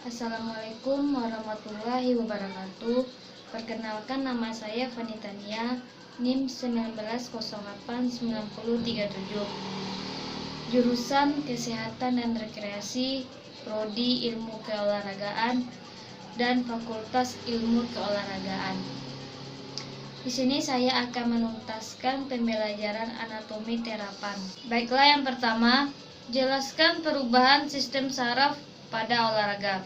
Assalamualaikum warahmatullahi wabarakatuh. Perkenalkan, nama saya Vanitania, NIM 19089037. Jurusan Kesehatan dan Rekreasi, Prodi Ilmu Keolahragaan, dan Fakultas Ilmu Keolahragaan. Di sini saya akan menuntaskan pembelajaran anatomi terapan. Baiklah, yang pertama, jelaskan perubahan sistem saraf pada olahraga.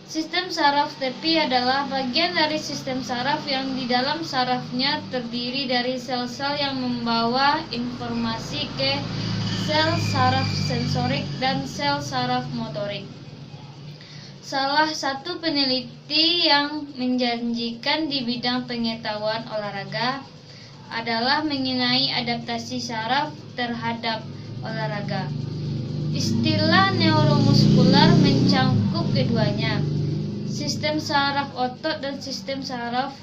Sistem saraf tepi adalah bagian dari sistem saraf yang di dalam sarafnya terdiri dari sel-sel yang membawa informasi ke sel saraf sensorik dan sel saraf motorik. Salah satu peneliti yang menjanjikan di bidang pengetahuan olahraga adalah mengenai adaptasi saraf terhadap olahraga. Istilah neuromuskular mencangkup keduanya, sistem saraf otot dan sistem saraf.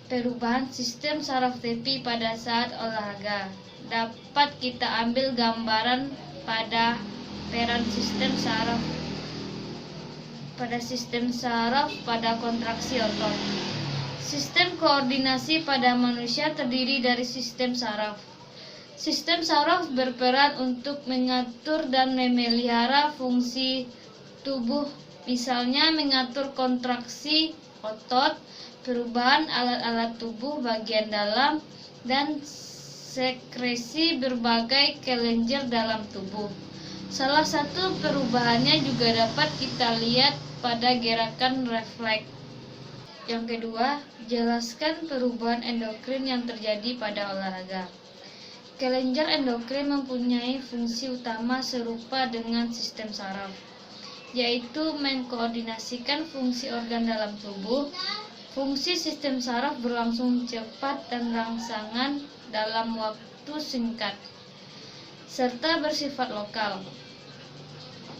Perubahan sistem saraf tepi pada saat olahraga dapat kita ambil gambaran pada peran sistem saraf pada kontraksi otot. Sistem koordinasi pada manusia terdiri dari sistem saraf. Sistem saraf berperan untuk mengatur dan memelihara fungsi tubuh, misalnya mengatur kontraksi otot, perubahan alat-alat tubuh bagian dalam, dan sekresi berbagai kelenjar dalam tubuh. Salah satu perubahannya juga dapat kita lihat pada gerakan refleks. Yang kedua, jelaskan perubahan endokrin yang terjadi pada olahraga. Kelenjar endokrin mempunyai fungsi utama serupa dengan sistem saraf, yaitu mengkoordinasikan fungsi organ dalam tubuh. Fungsi sistem saraf berlangsung cepat dan rangsangan dalam waktu singkat, serta bersifat lokal.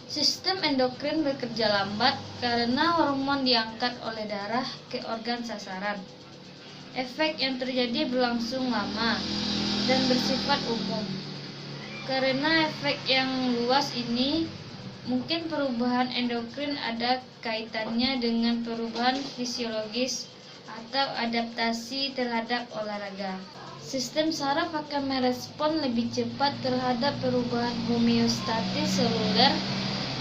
Sistem endokrin bekerja lambat karena hormon diangkat oleh darah ke organ sasaran. Efek yang terjadi berlangsung lama dan bersifat umum. Karena efek yang luas ini, mungkin perubahan endokrin ada kaitannya dengan perubahan fisiologis atau adaptasi terhadap olahraga. Sistem saraf akan merespon lebih cepat terhadap perubahan homeostatis seluler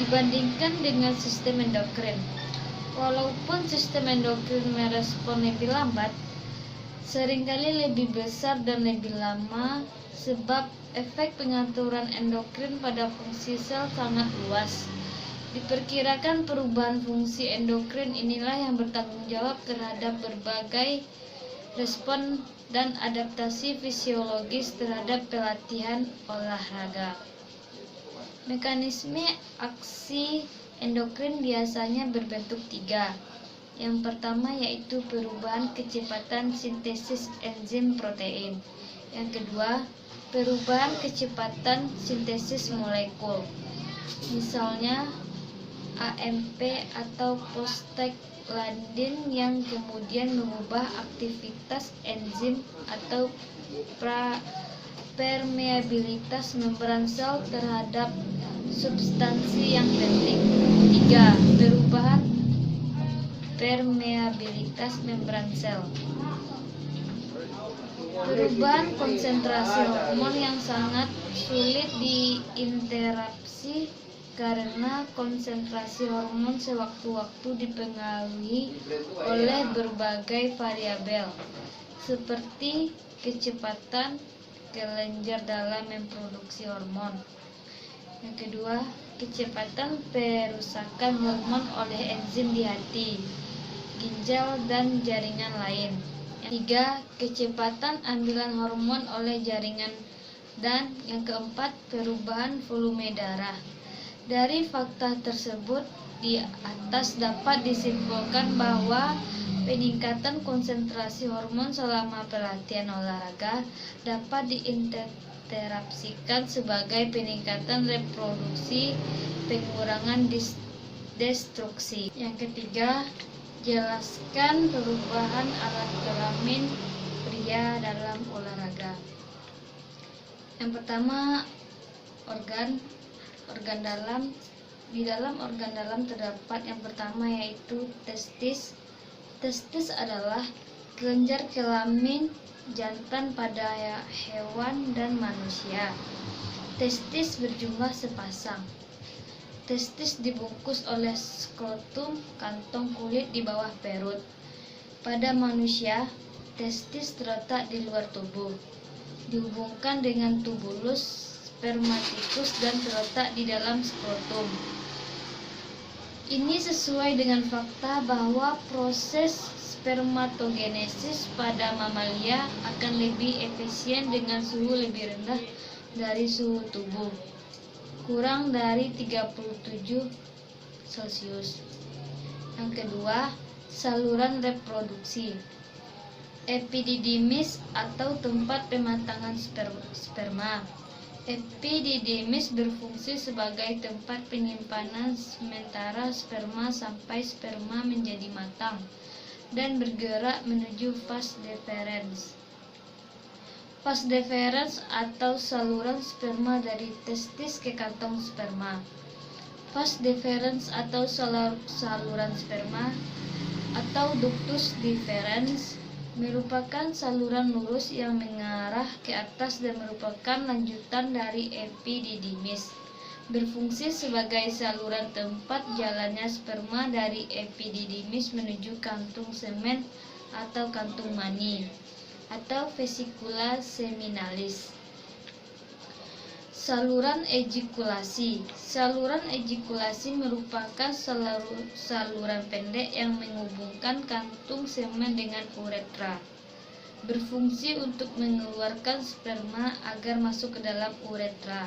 dibandingkan dengan sistem endokrin. Walaupun sistem endokrin merespon lebih lambat, seringkali lebih besar dan lebih lama, sebab efek pengaturan endokrin pada fungsi sel sangat luas. Diperkirakan perubahan fungsi endokrin inilah yang bertanggung jawab terhadap berbagai respon dan adaptasi fisiologis terhadap pelatihan olahraga. Mekanisme aksi endokrin biasanya berbentuk tiga. Yang pertama yaitu perubahan kecepatan sintesis enzim protein. Yang kedua, perubahan kecepatan sintesis molekul, misalnya AMP atau prostaglandin, yang kemudian mengubah aktivitas enzim atau permeabilitas membran sel terhadap substansi yang penting. 3. Perubahan permeabilitas membran sel. Perubahan konsentrasi hormon yang sangat sulit diinterupsi karena konsentrasi hormon sewaktu-waktu dipengaruhi oleh berbagai variabel seperti kecepatan kelenjar dalam memproduksi hormon. Yang kedua, kecepatan perusakan hormon oleh enzim di hati, ginjal, dan jaringan lain. Yang tiga, kecepatan ambilan hormon oleh jaringan. Dan yang keempat, perubahan volume darah. Dari fakta tersebut di atas dapat disimpulkan bahwa peningkatan konsentrasi hormon selama pelatihan olahraga dapat diinterupsikan sebagai peningkatan reproduksi, pengurangan destruksi. Yang ketiga, jelaskan perubahan alat kelamin pria dalam olahraga. Yang pertama, organ dalam Di dalam organ dalam terdapat yang pertama yaitu testis. Testis adalah kelenjar kelamin jantan pada hewan dan manusia. Testis berjumlah sepasang. Testis dibungkus oleh skrotum, kantong kulit di bawah perut. Pada manusia, testis terletak di luar tubuh, dihubungkan dengan tubulus spermaticus dan terletak di dalam skrotum. Ini sesuai dengan fakta bahwa proses spermatogenesis pada mamalia akan lebih efisien dengan suhu lebih rendah dari suhu tubuh, kurang dari 37 Celcius. Yang kedua, saluran reproduksi. Epididymis atau tempat pematangan sperma. Epididymis berfungsi sebagai tempat penyimpanan sementara sperma sampai sperma menjadi matang dan bergerak menuju vas deferens. Vas deferens atau saluran sperma dari testis ke kantong sperma. Vas deferens atau saluran sperma atau ductus deferens merupakan saluran lurus yang mengarah ke atas dan merupakan lanjutan dari epididymis. Berfungsi sebagai saluran tempat jalannya sperma dari epididymis menuju kantung semen atau kantung mani atau vesicula seminalis. Saluran ejakulasi. Saluran ejakulasi merupakan saluran pendek yang menghubungkan kantung semen dengan uretra. Berfungsi untuk mengeluarkan sperma agar masuk ke dalam uretra.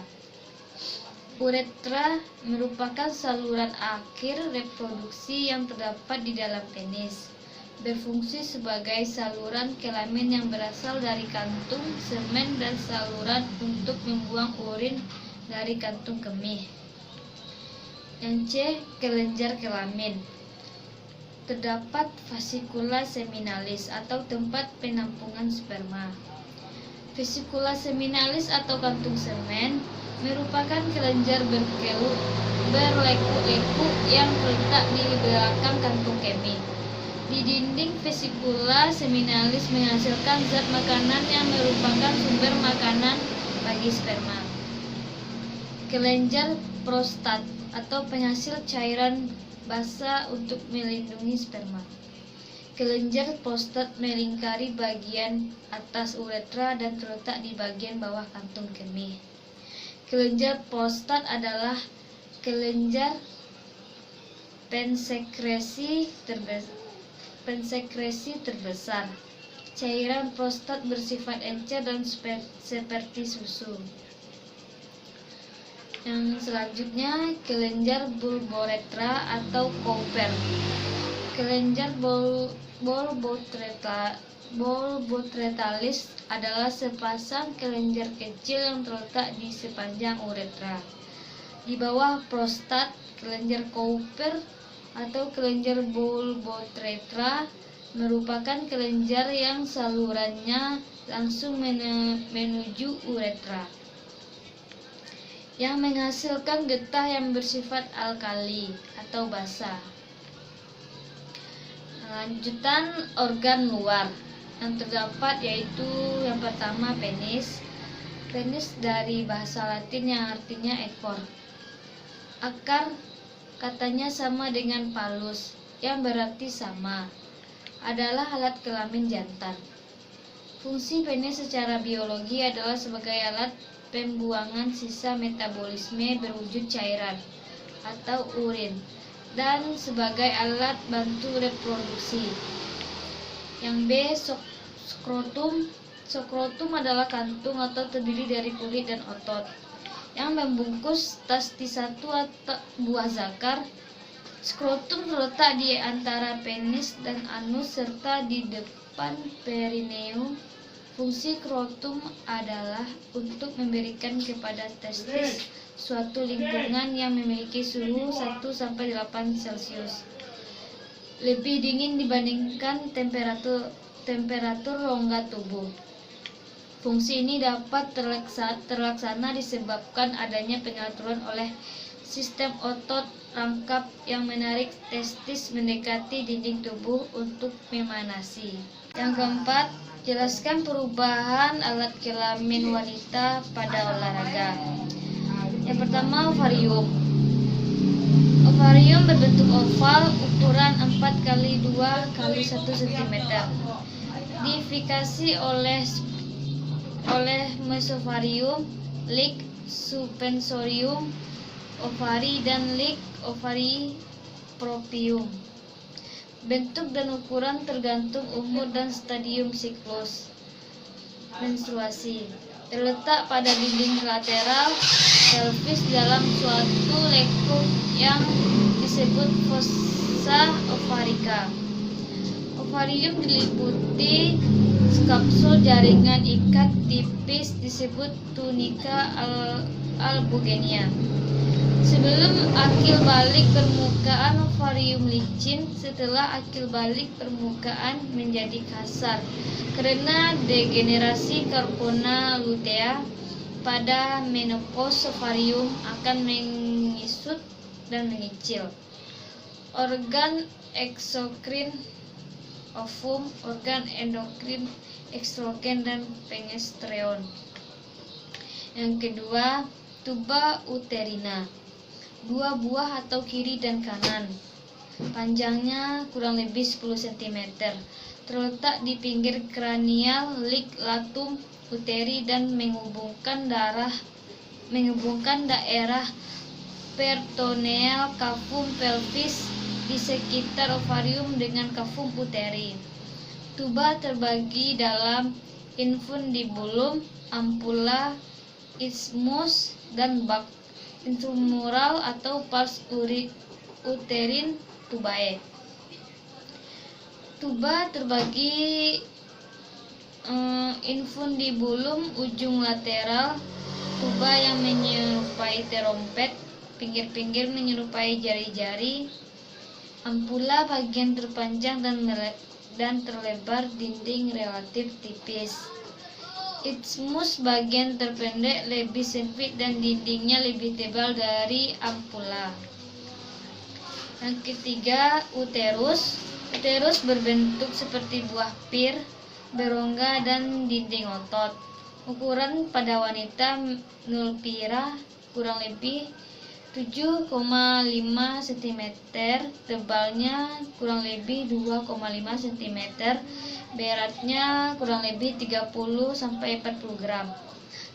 Uretra merupakan saluran akhir reproduksi yang terdapat di dalam penis. Berfungsi sebagai saluran kelamin yang berasal dari kantung semen dan saluran untuk membuang urin dari kantung kemih. Yang C. Kelenjar kelamin. Terdapat vesicula seminalis atau tempat penampungan sperma. Vesicula seminalis atau kantung semen merupakan kelenjar berleku-leku yang terletak di belakang kantung kemih. Di dinding vesicula seminalis menghasilkan zat makanan yang merupakan sumber makanan bagi sperma. Kelenjar prostat atau penghasil cairan basa untuk melindungi sperma. Kelenjar prostat melingkari bagian atas uretra dan terletak di bagian bawah kantung kemih. Kelenjar prostat adalah kelenjar pensekresi terbesar. Cairan prostat bersifat encer dan seperti susu. Yang selanjutnya, kelenjar bulboretra atau Cowper. Kelenjar bulboretralis adalah sepasang kelenjar kecil yang terletak di sepanjang uretra. Di bawah prostat, kelenjar Cowper atau kelenjar bulboretra merupakan kelenjar yang salurannya langsung menuju uretra, yang menghasilkan getah yang bersifat alkali atau basa. Lanjutan organ luar yang terdapat yaitu yang pertama penis. Penis dari bahasa Latin yang artinya ekor. Akar katanya sama dengan palus, yang berarti sama. Adalah alat kelamin jantan. Fungsi penis secara biologi adalah sebagai alat pembuangan sisa metabolisme berwujud cairan atau urin dan sebagai alat bantu reproduksi. Yang B. Skrotum. Skrotum adalah kantung atau terdiri dari kulit dan otot yang membungkus testis satu atau buah zakar. Skrotum terletak di antara penis dan anus serta di depan perineum. Fungsi skrotum adalah untuk memberikan kepada testis suatu lingkungan yang memiliki suhu 1-8 Celcius, lebih dingin dibandingkan temperatur rongga tubuh. Fungsi ini dapat terlaksana disebabkan adanya pengaturan oleh sistem otot rangkap yang menarik testis mendekati dinding tubuh untuk memanasi. Yang keempat, jelaskan perubahan alat kelamin wanita pada olahraga. Yang pertama, ovarium. Ovarium berbentuk oval, ukuran 4x2x1 cm. Difikasi oleh mesovarium, lig suspensorium, ovari dan lig ovari propium. Bentuk dan ukuran tergantung umur dan stadium siklus menstruasi. Terletak pada dinding lateral pelvis dalam suatu lekuk yang disebut fossa ovarica. Ovarium diliputi kapsul jaringan ikat tipis disebut tunika albugenia. Sebelum akil balik permukaan ovarium licin, setelah akil balik permukaan menjadi kasar karena degenerasi corpora lutea. Pada menopause ovarium akan mengisut dan mengecil. Organ eksokrin ovum, organ endokrin estrogen dan progesteron. Yang kedua, tuba uterina. 2 buah atau kiri dan kanan. Panjangnya kurang lebih 10 cm. Terletak di pinggir kranial lig latum uteri dan menghubungkan daerah peritoneal cavum pelvis di sekitar ovarium dengan cavum uteri. Tuba terbagi dalam infundibulum, ampulla, isthmus, dan bak intramural atau pars uterin tubae. Tuba terbagi infundibulum ujung lateral, tuba yang menyerupai terompet, pinggir-pinggir menyerupai jari-jari, ampulla bagian terpanjang dan terlebar, dinding relatif tipis. Isthmus bagian terpendek, lebih sempit dan dindingnya lebih tebal dari ampulla. Yang ketiga, uterus. Uterus berbentuk seperti buah pir, berongga dan dinding otot. Ukuran pada wanita nulpira kurang lebih 7,5 cm, tebalnya kurang lebih 2,5 cm, beratnya kurang lebih 30-40 gram.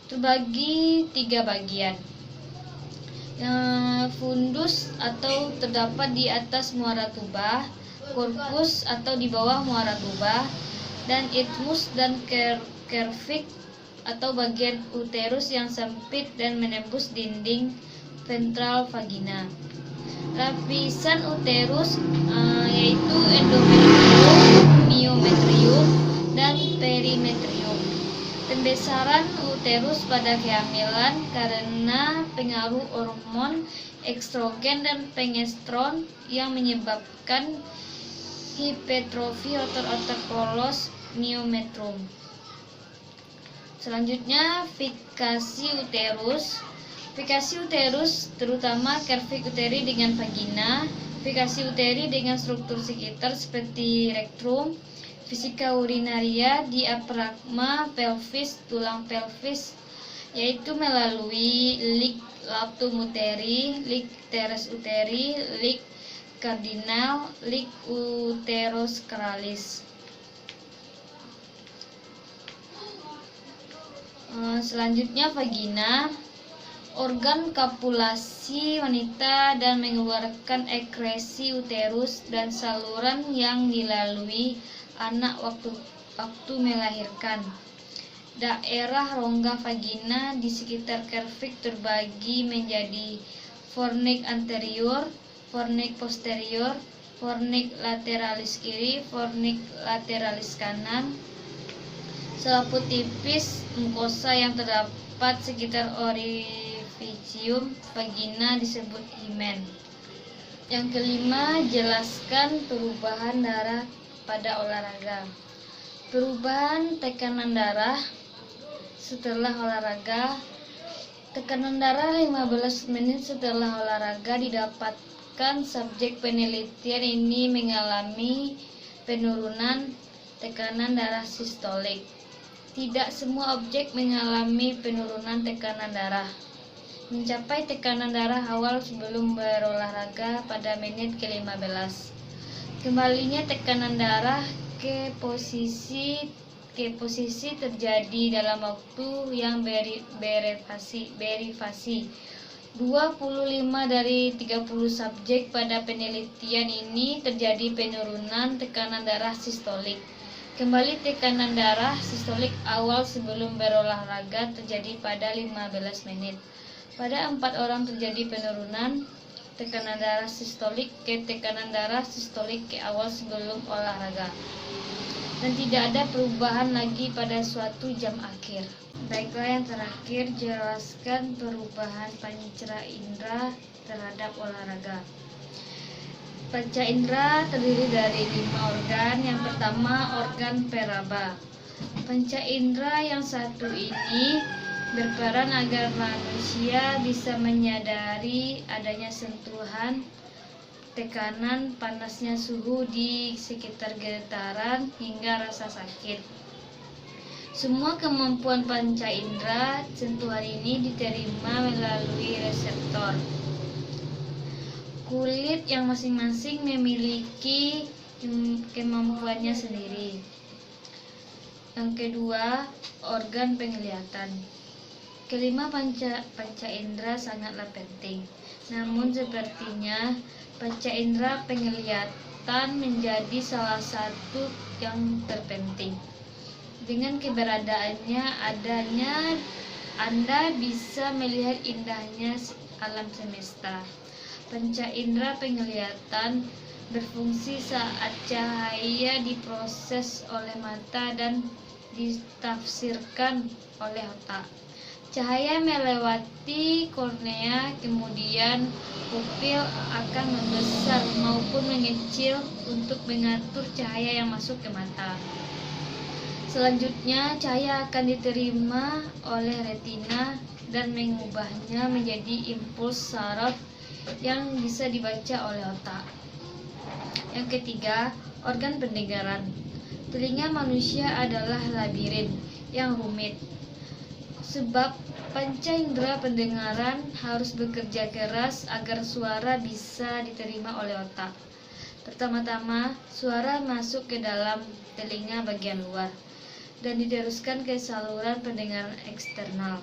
Terbagi 3 bagian. Fundus atau terdapat di atas muara tuba, corpus atau di bawah muara tuba, dan isthmus dan cervix atau bagian uterus yang sempit dan menembus dinding ventral vagina. Lapisan uterus yaitu endometrium, myometrium, dan perimetrium. Pembesaran uterus pada kehamilan karena pengaruh hormon estrogen dan progesteron yang menyebabkan hipertrofi otot-otot polos myometrium. Selanjutnya, fikasi uterus. Fikasi uterus terutama cervix uteri dengan vagina, fikasi uteri dengan struktur sekitar seperti rektum, vesika urinaria, diafragma pelvis, tulang pelvis, yaitu melalui lig latum uteri, lig teres uteri, lig kardinal, lig uteroscralis. Selanjutnya, vagina, organ kopulasi wanita dan mengeluarkan ekresi uterus dan saluran yang dilalui anak waktu melahirkan. Daerah rongga vagina di sekitar cervix terbagi menjadi fornix anterior, fornix posterior, fornix lateralis kiri, fornix lateralis kanan. Selaput tipis mukosa yang terdapat sekitar orificium vagina disebut himen. Yang kelima, jelaskan perubahan darah pada olahraga. Perubahan tekanan darah setelah olahraga Tekanan darah 15 menit setelah olahraga didapatkan subjek penelitian ini mengalami penurunan tekanan darah sistolik. Tidak semua objek mengalami penurunan tekanan darah. Mencapai tekanan darah awal sebelum berolahraga pada menit ke-15. Kembalinya tekanan darah ke posisi terjadi dalam waktu yang berivasi. 25 dari 30 subjek pada penelitian ini terjadi penurunan tekanan darah sistolik. Kembali tekanan darah sistolik awal sebelum berolahraga terjadi pada 15 menit. Pada 4 orang terjadi penurunan tekanan darah sistolik ke tekanan darah sistolik ke awal sebelum olahraga, dan tidak ada perubahan lagi pada suatu jam akhir. Baiklah, yang terakhir, jelaskan perubahan panca indera terhadap olahraga. Panca indera terdiri dari 5 organ. Yang pertama, organ peraba. Panca indera yang satu ini berperan agar manusia bisa menyadari adanya sentuhan, tekanan, panasnya suhu di sekitar getaran, hingga rasa sakit. Semua kemampuan panca indera sentuhan ini diterima melalui reseptor kulit yang masing-masing memiliki kemampuannya sendiri. Yang kedua, organ penglihatan. Kelima, panca indera sangatlah penting. Namun sepertinya panca indera penglihatan menjadi salah satu yang terpenting. Dengan keberadaannya Anda bisa melihat indahnya alam semesta. Panca indera penglihatan berfungsi saat cahaya diproses oleh mata dan ditafsirkan oleh otak. Cahaya melewati kornea, kemudian pupil akan membesar maupun mengecil untuk mengatur cahaya yang masuk ke mata. Selanjutnya, cahaya akan diterima oleh retina dan mengubahnya menjadi impuls saraf yang bisa dibaca oleh otak. Yang ketiga, organ pendengaran. Telinga manusia adalah labirin yang rumit. Sebab panca indera pendengaran harus bekerja keras agar suara bisa diterima oleh otak. Pertama-tama, suara masuk ke dalam telinga bagian luar dan diteruskan ke saluran pendengaran eksternal.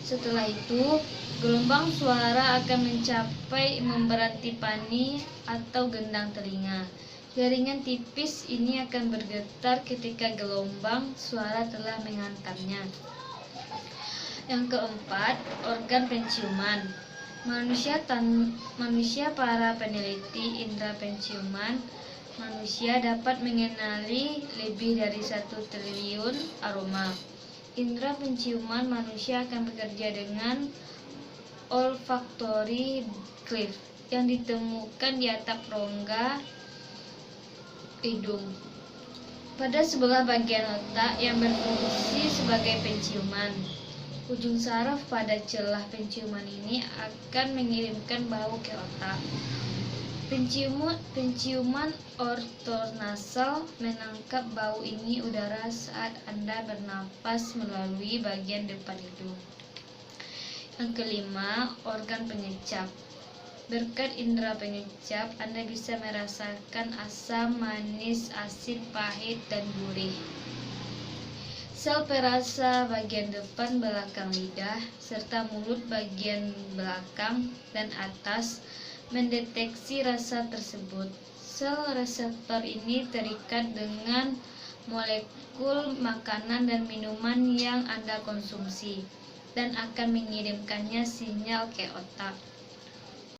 Setelah itu, gelombang suara akan mencapai membran tipani atau gendang telinga. Jaringan tipis ini akan bergetar ketika gelombang suara telah menghantamnya. Yang keempat, organ penciuman. Manusia para peneliti indera penciuman manusia dapat mengenali lebih dari 1 triliun aroma. Indera penciuman manusia akan bekerja dengan olfactory cleft yang ditemukan di atap rongga hidung pada sebelah bagian otak yang berfungsi sebagai penciuman. Ujung saraf pada celah penciuman ini akan mengirimkan bau ke otak. Penciuman ortonasal menangkap bau ini udara saat Anda bernapas melalui bagian depan hidung. Yang kelima, organ pengecap. Berkat indera pengecap, Anda bisa merasakan asam, manis, asin, pahit, dan gurih. Sel perasa bagian depan belakang lidah serta mulut bagian belakang dan atas mendeteksi rasa tersebut. Sel reseptor ini terikat dengan molekul makanan dan minuman yang Anda konsumsi dan akan mengirimkannya sinyal ke otak.